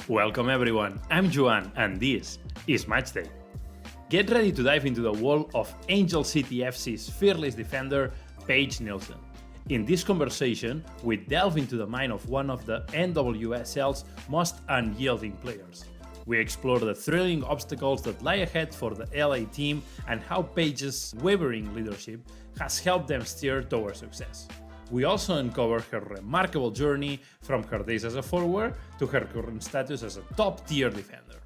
Welcome everyone, I'm Joan and this is Matchday. Get ready to dive into the world of Angel City FC's fearless defender, Paige Nielsen. In this conversation, we delve into the mind of one of the NWSL's most unyielding players. We explore the thrilling obstacles that lie ahead for the LA team and how Paige's unwavering leadership has helped them steer towards success. We also uncover her remarkable journey from her days as a forward to her current status as a top-tier defender.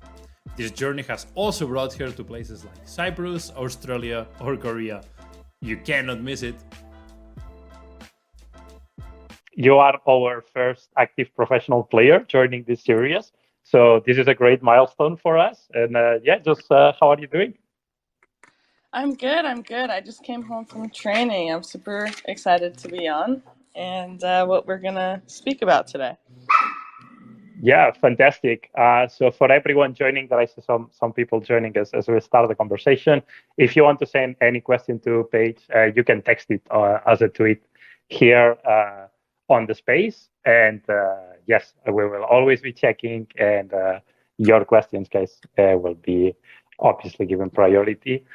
This journey has also brought her to places like Cyprus, Australia, or Korea. You cannot miss it. You are our first active professional player joining this series. So this is a great milestone for us. And how are you doing? I'm good. I just came home from training. I'm super excited to be on and what we're going to speak about today. Yeah, fantastic. So for everyone joining, there is some people joining us as we start the conversation. If you want to send any question to Paige, you can text it as a tweet here on the space. And yes, we will always be checking, and your questions, guys, will be obviously given priority.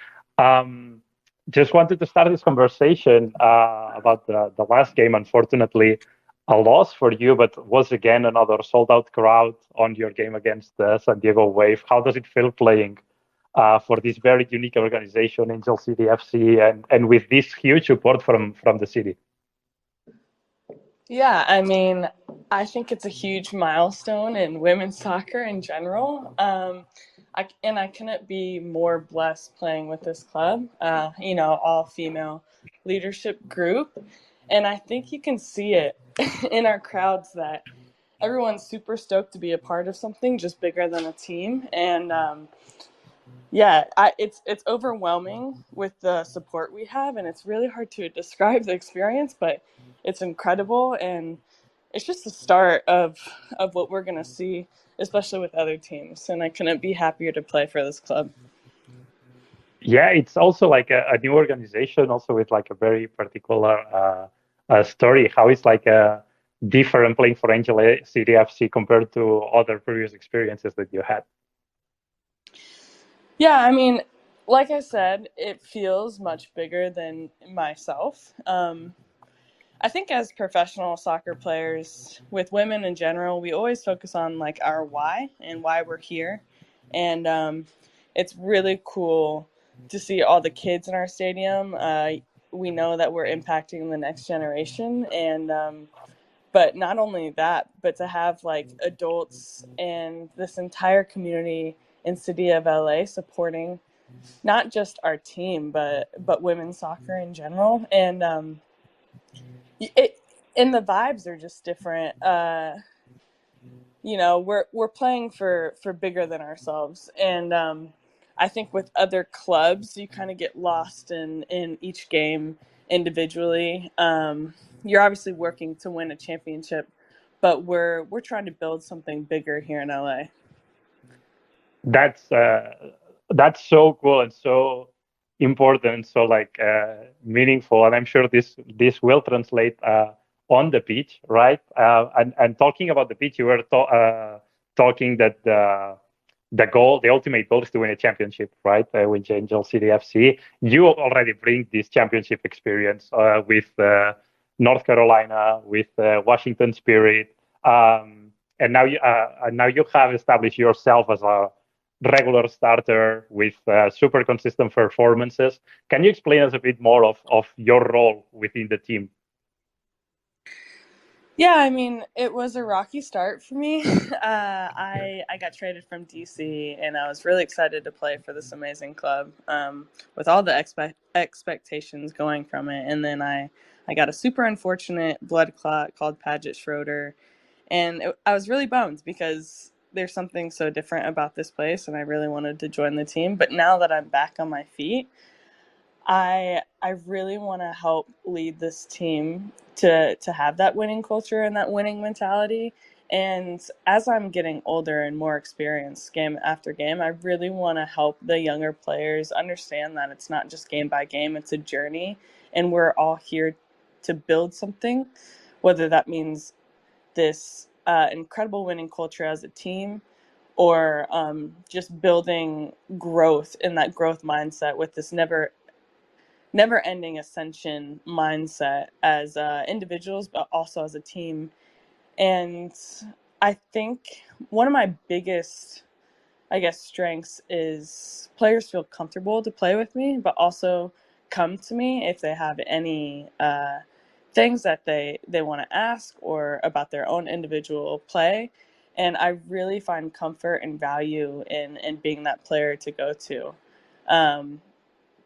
Just wanted to start this conversation about the last game. Unfortunately, a loss for you, but was again another sold-out crowd on your game against San Diego Wave. How does it feel playing for this very unique organization, Angel City FC, and with this huge support from the city? Yeah, I mean, I think it's a huge milestone in women's soccer in general. I couldn't be more blessed playing with this club, all-female leadership group. And I think you can see it in our crowds that everyone's super stoked to be a part of something just bigger than a team. And it's overwhelming with the support we have, and it's really hard to describe the experience, but it's incredible, and it's just the start of what we're going to see, especially with other teams, and I couldn't be happier to play for this club. Yeah, it's also like a new organization, also with like a very particular story. How it's like a different playing for Angel City FC compared to other previous experiences that you had. Yeah, I mean, like I said, it feels much bigger than myself. I think as professional soccer players, with women in general, we always focus on like our why and why we're here. And it's really cool to see all the kids in our stadium. We know that we're impacting the next generation. But not only that, but to have like adults and this entire community in city of LA supporting not just our team, but women's soccer in general. And the vibes are just different. We're playing for bigger than ourselves, and I think with other clubs, you kind of get lost in each game individually. You're obviously working to win a championship, but we're trying to build something bigger here in LA. That's so cool and so important, so like meaningful, and I'm sure this will translate on the pitch, right? And talking about the pitch, you were talking that the ultimate goal is to win a championship, right? With Angel City FC, you already bring this championship experience with North Carolina, with Washington Spirit, and now you have established yourself as a regular starter with super consistent performances. Can you explain us a bit more of your role within the team? Yeah, I mean, it was a rocky start for me. I got traded from DC, and I was really excited to play for this amazing club with all the expectations going from it. And then I got a super unfortunate blood clot called Paget Schroeder, and I was really bummed because there's something so different about this place, and I really wanted to join the team. But now that I'm back on my feet, I really want to help lead this team to have that winning culture and that winning mentality. And as I'm getting older and more experienced game after game, I really want to help the younger players understand that it's not just game by game, it's a journey, and we're all here to build something, whether that means this incredible winning culture as a team, or just building growth in that growth mindset with this never ending ascension mindset as individuals, but also as a team. And I think one of my biggest, I guess, strengths is players feel comfortable to play with me, but also come to me if they have any things that they want to ask or about their own individual play. And I really find comfort and value in being that player to go to.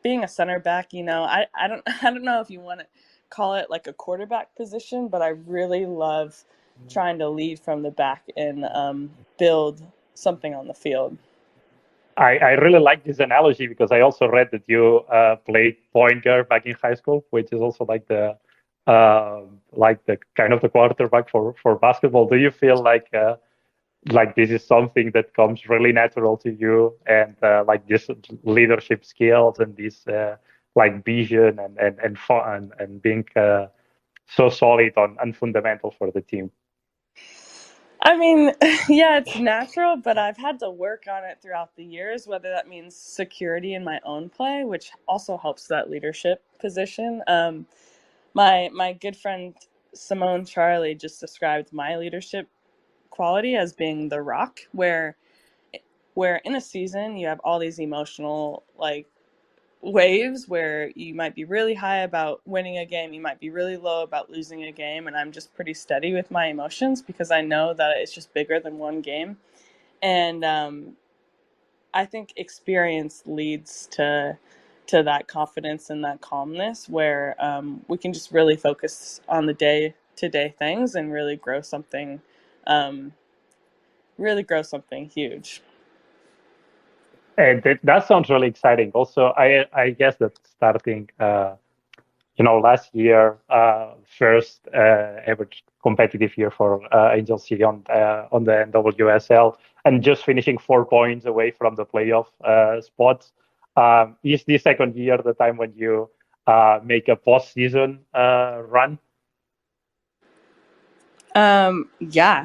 Being a center back, I don't I don't know if you want to call it like a quarterback position, but I really love trying to lead from the back and build something on the field. I really like this analogy because I also read that you played point guard back in high school, which is also like the kind of the quarterback for basketball. Do you feel like this is something that comes really natural to you, and like this leadership skills and this like vision and fun and being so solid on fundamental for the team? I mean, yeah, it's natural, but I've had to work on it throughout the years, whether that means security in my own play, which also helps that leadership position. My good friend Simone Charlie just described my leadership quality as being the rock, where in a season you have all these emotional like waves where you might be really high about winning a game, you might be really low about losing a game, and I'm just pretty steady with my emotions because I know that it's just bigger than one game. And I think experience leads to that confidence and that calmness where we can just really focus on the day-to-day things and um, really grow something huge. And that sounds really exciting. Also, I guess that starting last year, first ever competitive year for Angel City on the NWSL, and just finishing 4 points away from the playoff spots. Is the second year the time when you make a postseason run? Yeah.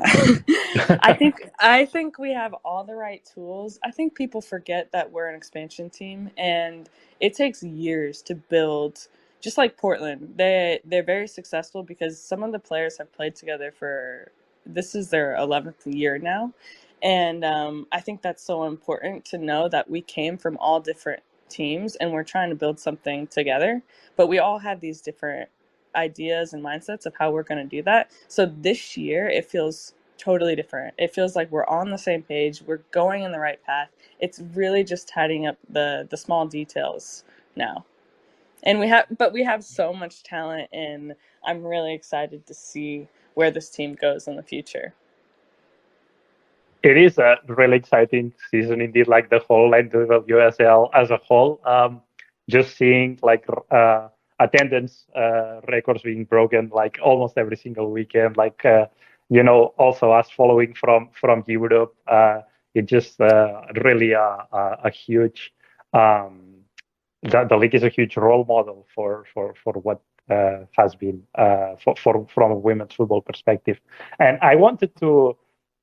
I think we have all the right tools. I think people forget that we're an expansion team and it takes years to build. Just like Portland, they're very successful because some of the players have played together for this is their 11th year now. And I think that's so important to know that we came from all different teams and we're trying to build something together, but we all have these different ideas and mindsets of how we're going to do that. So this year, it feels totally different. It feels like we're on the same page. We're going in the right path. It's really just tidying up the small details now. And we have so much talent, and I'm really excited to see where this team goes in the future. It is a really exciting season indeed, like the whole NWSL as a whole. Just seeing like attendance records being broken like almost every single weekend. Like also us following from Europe. It just really a huge. The league is a huge role model for what has been from a women's football perspective. And I wanted to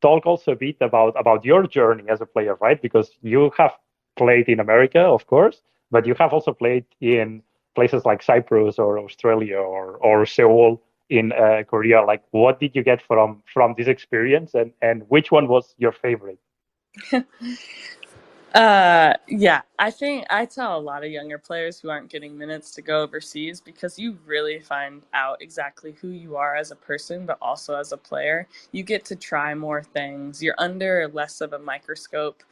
talk also a bit about your journey as a player, right? Because you have played in America, of course, but you have also played in places like Cyprus or Australia or Seoul in Korea. Like, what did you get from this experience, and which one was your favorite? Yeah, I think I tell a lot of younger players who aren't getting minutes to go overseas because you really find out exactly who you are as a person, but also as a player. You get to try more things. You're under less of a microscope.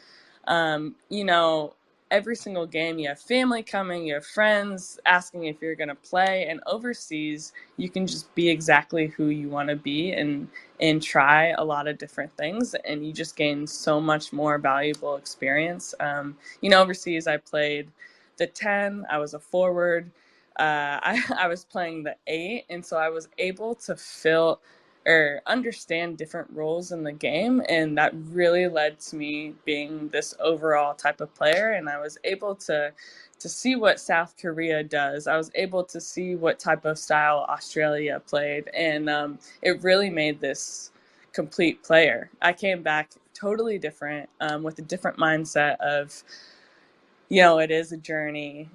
You know, every single game you have family coming, you have friends asking if you're going to play, and overseas you can just be exactly who you want to be and try a lot of different things, and you just gain so much more valuable experience. Overseas I played the 10, I was a forward, I was playing the 8, and so I was able to fill or understand different roles in the game, and that really led to me being this overall type of player. And I was able to see what South Korea does. I was able to see what type of style Australia played, and it really made this complete player. I came back totally different, with a different mindset of, it is a journey.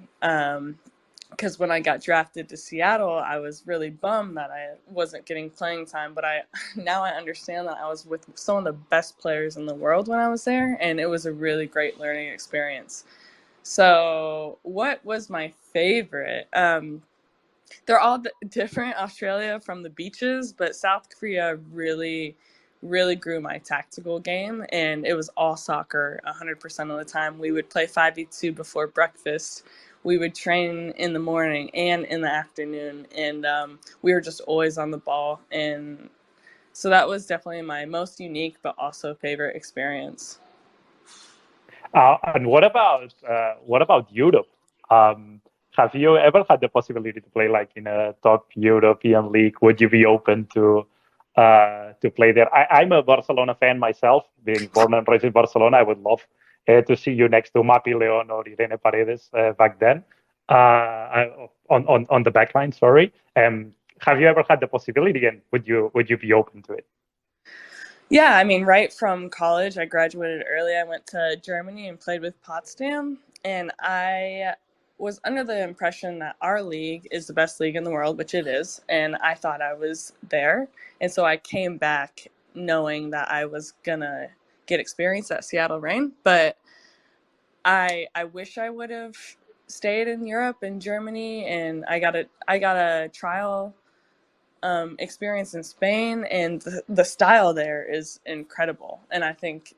Because when I got drafted to Seattle, I was really bummed that I wasn't getting playing time. But now I understand that I was with some of the best players in the world when I was there, and it was a really great learning experience. So what was my favorite? They're all different. Australia from the beaches, but South Korea really, really grew my tactical game, and it was all soccer 100% of the time. We would play 5v2 before breakfast. We would train in the morning and in the afternoon, and we were just always on the ball. And so that was definitely my most unique but also favorite experience. And what about Europe? Have you ever had the possibility to play like in a top European league? Would you be open to play there? I'm a Barcelona fan myself, being born and raised in Barcelona. I would love to see you next to Mapi Leon or Irene Paredes back then on the back line. Sorry. Have you ever had the possibility, and would you be open to it? Yeah, I mean, right from college, I graduated early. I went to Germany and played with Potsdam, and I was under the impression that our league is the best league in the world, which it is, and I thought I was there. And so I came back knowing that I was gonna get experience at Seattle Reign, but I wish I would have stayed in Europe and Germany, and I got a trial experience in Spain, and the style there is incredible, and I think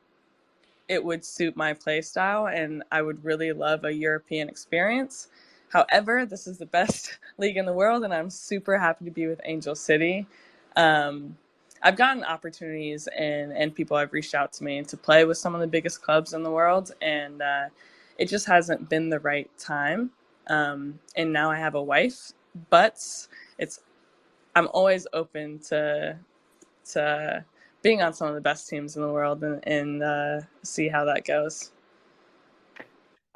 it would suit my play style, and I would really love a European experience. However, this is the best league in the world, and I'm super happy to be with Angel City. I've gotten opportunities, and people have reached out to me to play with some of the biggest clubs in the world, and it just hasn't been the right time. And now I have a wife, but I'm always open to being on some of the best teams in the world, and see how that goes.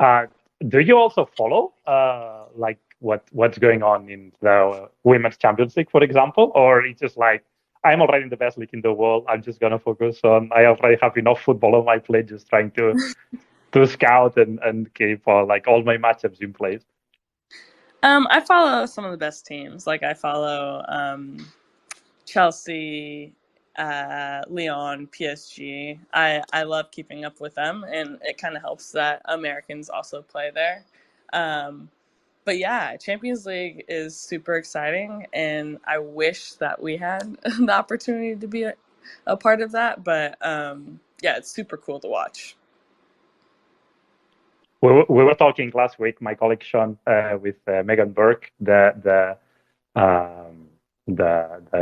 Do you also follow like what's going on in the Women's Champions League, for example, or it's just like I'm already in the best league in the world. I'm just gonna focus on. I already have enough football on my plate, just trying to scout and keep like all my matchups in place. I follow some of the best teams. Like I follow Chelsea, Lyon, PSG. I love keeping up with them, and it kind of helps that Americans also play there. But yeah, Champions League is super exciting, and I wish that we had the opportunity to be a part of that. But yeah, it's super cool to watch. We were talking last week, my colleague Sean, with Megan Burke, the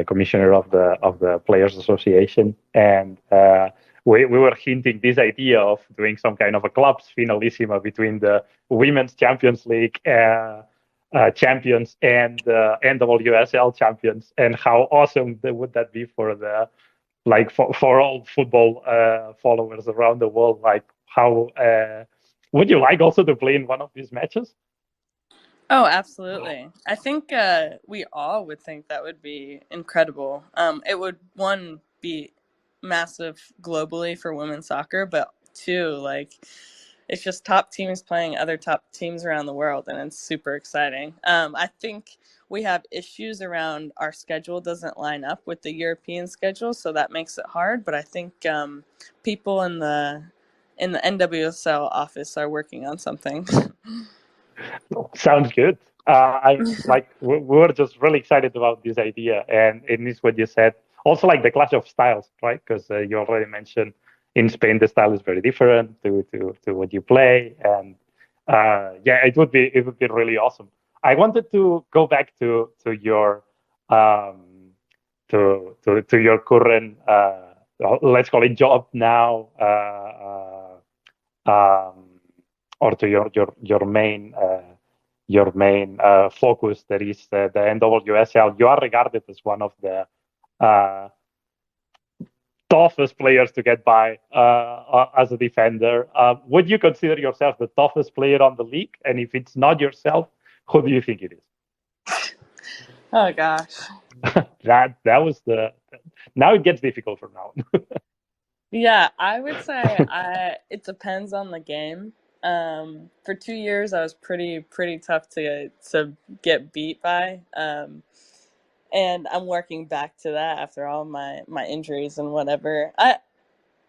commissioner of the Players Association, and we were hinting this idea of doing some kind of a clubs finalissima between the Women's Champions League champions and the NWSL champions, and how awesome would that be for the for all football followers around the world? Like how. Would you like also to play in one of these matches? Oh, absolutely. I think we all would think that would be incredible. It would, one, be massive globally for women's soccer, but two, like, it's just top teams playing other top teams around the world, and it's super exciting. I think we have issues around our schedule doesn't line up with the European schedule, so that makes it hard. But I think people in the NWSL office are working on something. Sounds good. I we were just really excited about this idea, and it is what you said. Also, like the clash of styles, right? Because you already mentioned in Spain the style is very different to what you play, and yeah, it would be really awesome. I wanted to go back to your to your current let's call it job now, or to your main focus, that is the NWSL. You are regarded as one of the toughest players to get by as a defender. Would you consider yourself the toughest player on the league? And if it's not yourself, who do you think it is? Oh gosh. That was the. Now it gets difficult from now on. Yeah, I would say it depends on the game. For 2 years, I was pretty tough to get beat by. And I'm working back to that after all my injuries and whatever.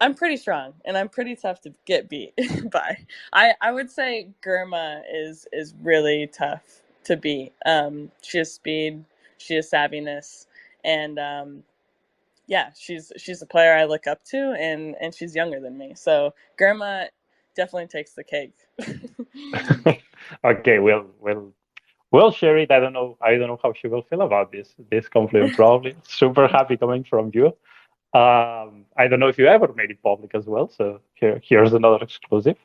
I'm pretty strong and I'm pretty tough to get beat by. I would say Germa is really tough to beat. She has speed, she has savviness, and yeah, she's a player I look up to, and she's younger than me. So Germa definitely takes the cake. Okay, we'll share it. I don't know how she will feel about this compliment. Probably super happy coming from you. I don't know if you ever made it public as well. So here's another exclusive.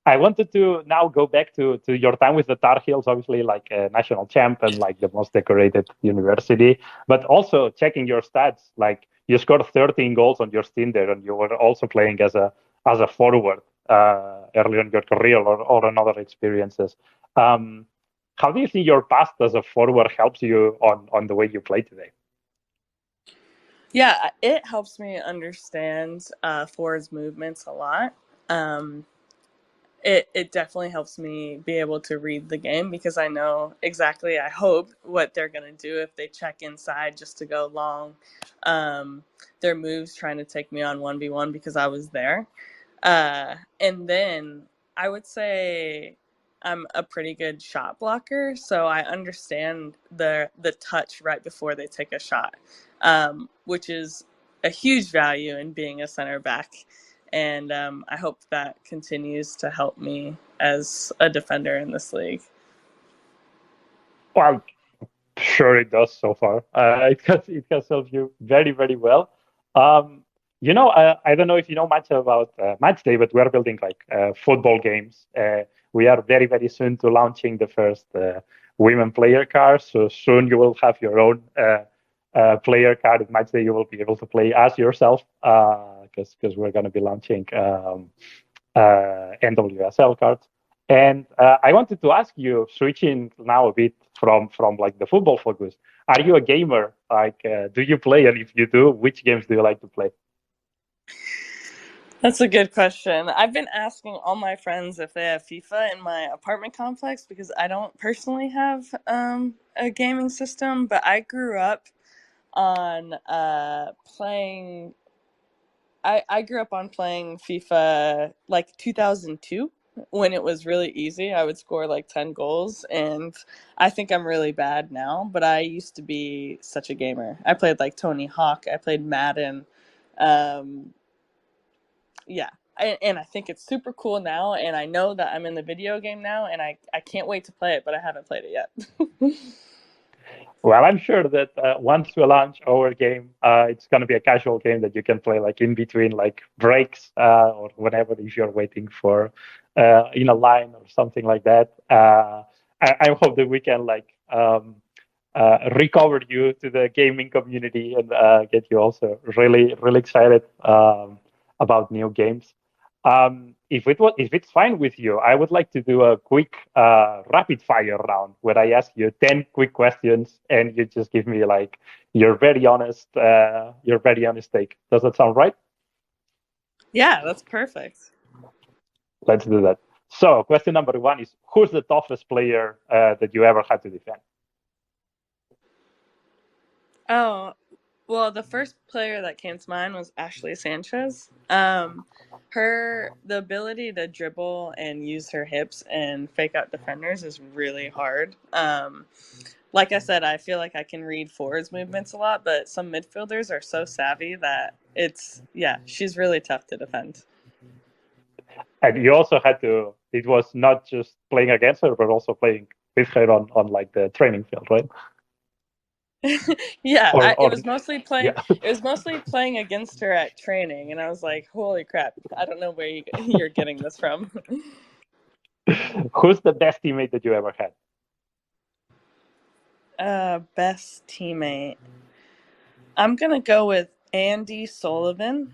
I wanted to now go back to your time with the Tar Heels, obviously like a national champ and like the most decorated university, but also checking your stats. Like you scored 13 goals on your stint there, and you were also playing as a forward early in your career or in other experiences. How do you think your past as a forward helps you on the way you play today? Yeah, it helps me understand forwards movements a lot. Um, it definitely helps me be able to read the game because I know exactly, I hope, what they're going to do if they check inside just to go long. Their moves trying to take me on 1v1 because I was there. And then I would say I'm a pretty good shot blocker, so I understand the touch right before they take a shot, which is a huge value in being a center back. And I hope that continues to help me as a defender in this league. Well, sure it does so far. It has helped you very, very well. I don't know if you know much about Matchday, but we are building like football games. We are very, very soon to launching the first women player card. So soon you will have your own player card at Matchday. You will be able to play as yourself because we're going to be launching NWSL cards. And I wanted to ask you, switching now a bit from like the football focus, are you a gamer? Like, do you play? And if you do, which games do you like to play? That's a good question. I've been asking all my friends if they have FIFA in my apartment complex because I don't personally have a gaming system, but I grew up on playing. I grew up on playing FIFA like 2002 when it was really easy. I would score like 10 goals, and I think I'm really bad now, but I used to be such a gamer. I played like Tony Hawk, I played Madden. Um, yeah. And I think it's super cool now, and I know that I'm in the video game now, and I can't wait to play it, but I haven't played it yet. Well, I'm sure that once we launch our game, it's going to be a casual game that you can play like in between like breaks or whenever if you're waiting for in a line or something like that. I hope that we can like recover you to the gaming community and get you also really, really excited about new games. If it's fine with you, I would like to do a quick rapid fire round where I ask you 10 quick questions and you just give me like your very honest take. Does that sound right? Yeah, that's perfect. Let's do that. So, question number one is, who's the toughest player that you ever had to defend? Oh, well, the first player that came to mind was Ashley Sanchez. The ability to dribble and use her hips and fake out defenders is really hard. Like I said, I feel like I can read forwards movements a lot, but some midfielders are so savvy that yeah, she's really tough to defend. And you also had to, it was not just playing against her, but also playing with her on like the training field, right? Yeah, Or, it or was mostly playing. yeah. It was mostly playing against her at training, and I was like, "Holy crap! I don't know where you're getting this from." Who's the best teammate that you ever had? Best teammate. I'm gonna go with Andy Sullivan.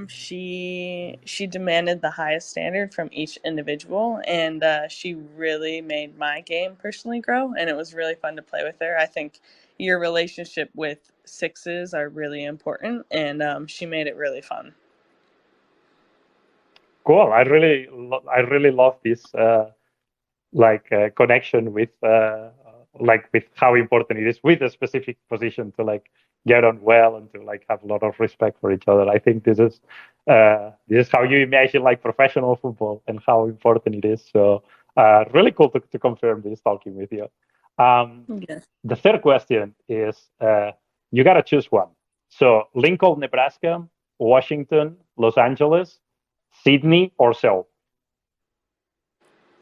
She demanded the highest standard from each individual, and she really made my game personally grow. And it was really fun to play with her. I think your relationship with sixes are really important, and she made it really fun. Cool. I really love this connection with with how important it is with a specific position to like get on well and to like have a lot of respect for each other. I think this is how you imagine like professional football and how important it is. So really cool to confirm this talking with you. Yes. The third question is you gotta choose one. So Lincoln, Nebraska, Washington, Los Angeles, Sydney, or Seoul.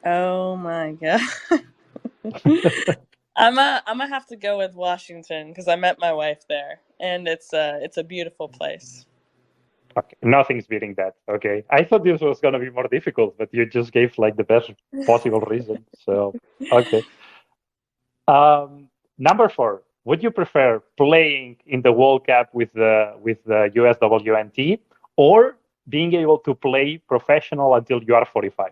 Oh my god. I'm gonna have to go with Washington because I met my wife there, and it's a beautiful place. Okay, nothing's beating that. Okay, I thought this was gonna be more difficult, but you just gave like the best possible reason. So, okay. Number four, would you prefer playing in the World Cup with the USWNT or being able to play professional until you are 45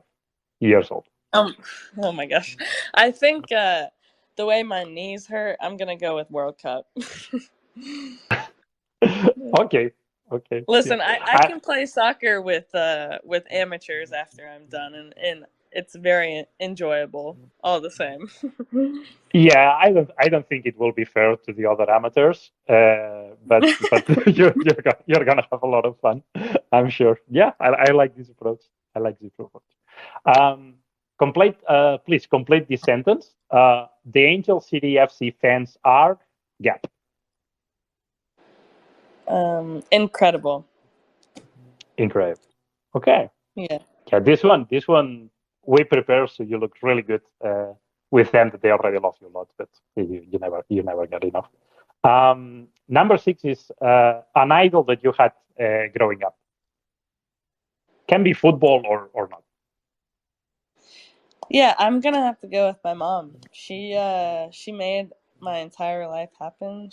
years old? Oh my gosh, I think the way my knees hurt, I'm gonna go with World Cup. Okay, okay. Yeah. Listen, I can play soccer with amateurs after I'm done, and it's very enjoyable all the same. Yeah, I don't think it will be fair to the other amateurs, but you're gonna have a lot of fun, I'm sure. Yeah, I like this approach. I like this approach. Um, please complete this sentence. The Angel City FC fans are gap. Incredible. Incredible. Okay. Yeah. Yeah, this one we prepare so you look really good with them that they already love you a lot, but you never get enough. Number six is an idol that you had growing up. Can be football or not. Yeah, I'm gonna have to go with my mom. She made my entire life happen.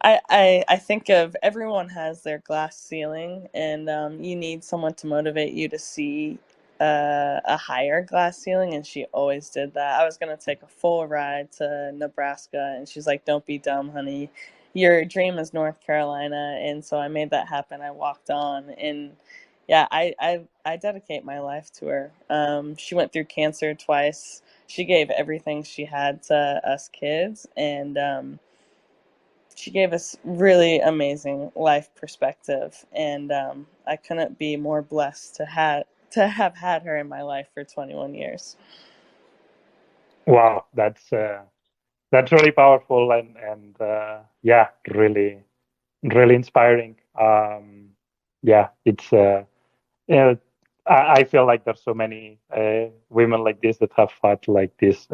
I think of everyone has their glass ceiling, and you need someone to motivate you to see a higher glass ceiling, and she always did that. I was going to take a full ride to Nebraska, and she's like, "Don't be dumb, honey. Your dream is North Carolina." And so I made that happen. I walked on, and yeah, I dedicate my life to her. She went through cancer twice. She gave everything she had to us kids, and she gave us really amazing life perspective, and I couldn't be more blessed to have had her in my life for 21 years. Wow, that's really powerful and yeah, really inspiring. Yeah, it's yeah, I feel like there's so many women like this that have fought like this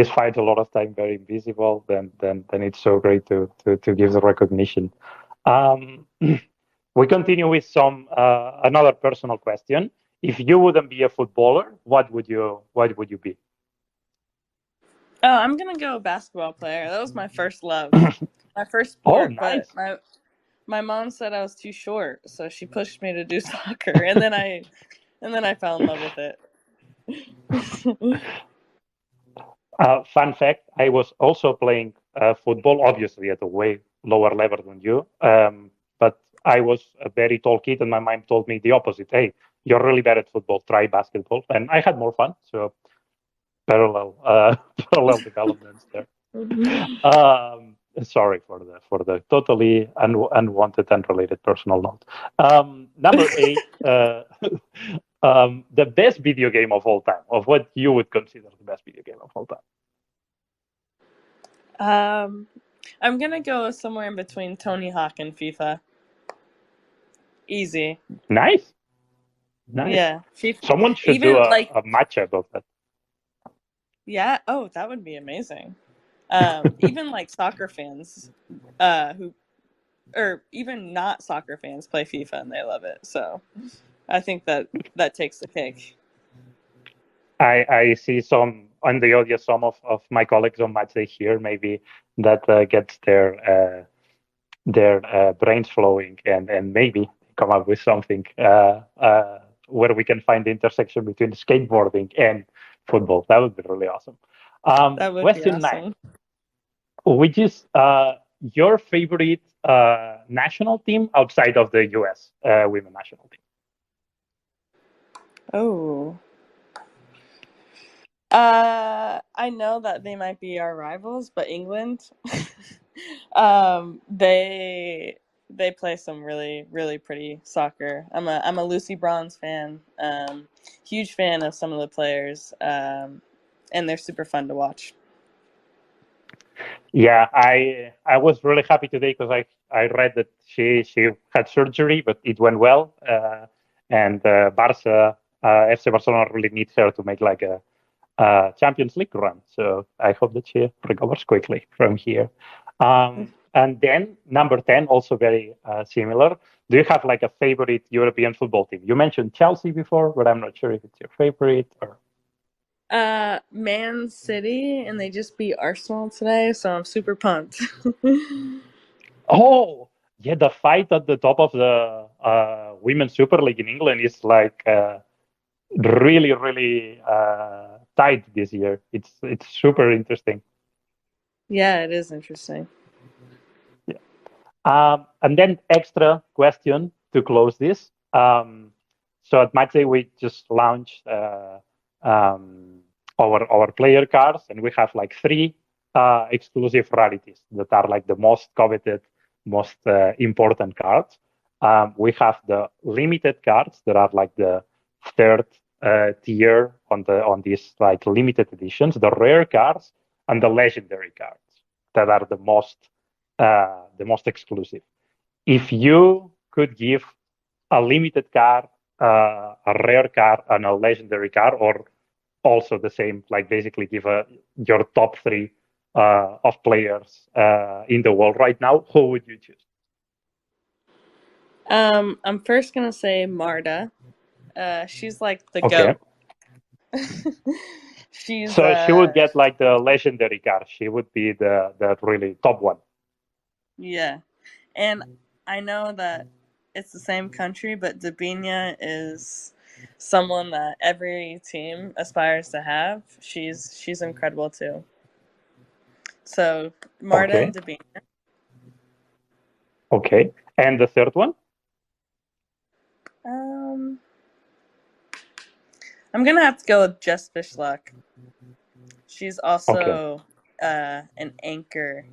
fight a lot of time very invisible. Then it's so great to give the recognition. Um, we continue with some another personal question. If you wouldn't be a footballer, what would you be? Oh, I'm gonna go basketball player. That was my first love, my first Oh, sport. But nice. my mom said I was too short, so she pushed me to do soccer, and then I fell in love with it. Fun fact: I was also playing football, obviously at a way lower level than you. But I was a very tall kid, and my mom told me the opposite. Hey, you're really bad at football. Try basketball, and I had more fun. So parallel, parallel developments there. Sorry for the totally unwanted, unrelated personal note. Number eight, the best video game of all time, of what you would consider the best video game of all time. um, I'm gonna go somewhere in between Tony Hawk and FIFA. Easy. Nice, nice. Yeah, FIFA. Someone should do Even like, a matchup of that. yeah. Oh, that would be amazing. Even like soccer fans, who or even not soccer fans play FIFA and they love it. So I think that takes the cake. I see some on the audio, some of my colleagues on Matchday here, maybe that gets brains flowing and maybe come up with something where we can find the intersection between skateboarding and football. That would be really awesome. That would be Question 9, awesome. which is your favorite national team outside of the US women national team? Oh. I know that they might be our rivals, but England, they play some really, really pretty soccer. I'm a Lucy Bronze fan. Huge fan of some of the players, and they're super fun to watch. Yeah, I was really happy today because I read that she had surgery, but it went well, and Barca FC Barcelona really needs her to make like a Champions League run. So I hope that she recovers quickly from here. And then number 10, also very similar. Do you have like a favorite European football team? You mentioned Chelsea before, but I'm not sure if it's your favorite or. Man City, and they just beat Arsenal today, so I'm super pumped. Oh, yeah, the fight at the top of the Women's Super League in England is like really, really tight this year. It's super interesting. Yeah, it is interesting. And then extra question to close this. So at Matchday, we just launched our player cards, and we have like 3 exclusive rarities that are like the most coveted, most important cards. We have the limited cards that are like the third tier on these like limited editions, the rare cards, and the legendary cards that are the most exclusive. If you could give a limited card, a rare card, and a legendary card, or also the same, like basically give your top 3 of players in the world right now, who would you choose? I'm first gonna say Marta. She's like the Okay. goat. She's So she would get like the legendary card. She would be the really top one. yeah, and I know that it's the same country, but Dabinia is someone that every team aspires to have. She's incredible too. So Marta Okay. and Dabinia. Okay. And the third one? I'm gonna have to go with Jess Fishluck. She's Okay. also an anchor.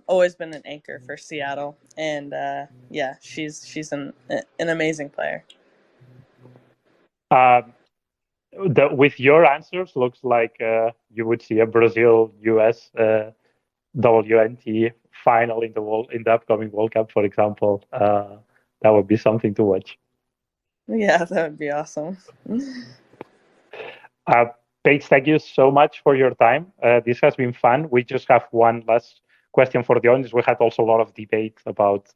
Always been an anchor for Seattle, and yeah, she's an amazing player. With your answers, looks like you would see a Brazil-US WNT final in the upcoming World Cup, for example. That would be something to watch. Yeah, that would be awesome. Paige, thank you so much for your time. This has been fun. We just have one last question for the audience. We had also a lot of debate about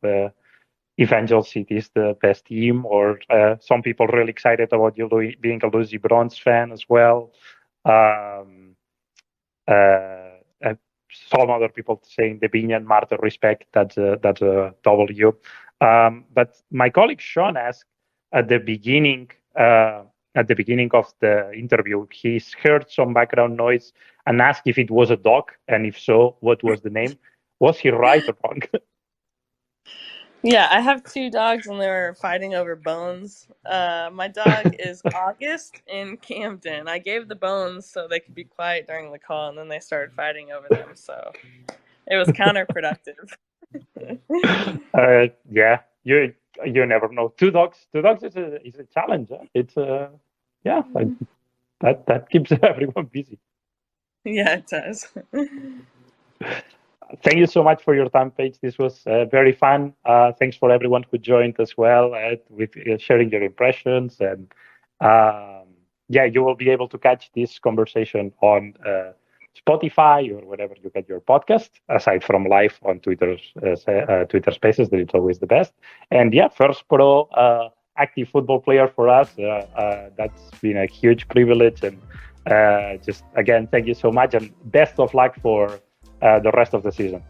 if Angel City is the best team, or some people really excited about you being a Lucy Bronze fan as well. Some other people saying the Binion Marta respect. That's a W. But my colleague Sean asked at the beginning of the interview, he's heard some background noise and asked if it was a dog, and if so, what was the name? Was he right or wrong? Yeah, I have 2 dogs, and they were fighting over bones. My dog is August in Camden. I gave the bones so they could be quiet during the call, and then they started fighting over them. So it was counterproductive. Yeah, you never know. Two dogs is a challenge. Huh? It's yeah, like, that keeps everyone busy. Yeah, it does. Thank you so much for your time, Paige. This was very fun. Thanks for everyone who joined as well with sharing your impressions. And yeah, you will be able to catch this conversation on Spotify or wherever you get your podcast, aside from live on Twitter Spaces, that it's always the best. And yeah, first pro active football player for us. That's been a huge privilege. And just again, thank you so much, and best of luck for the rest of the season.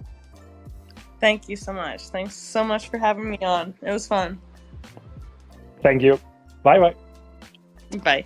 Thank you so much. Thanks so much for having me on. It was fun. Thank you. Bye-bye. Bye.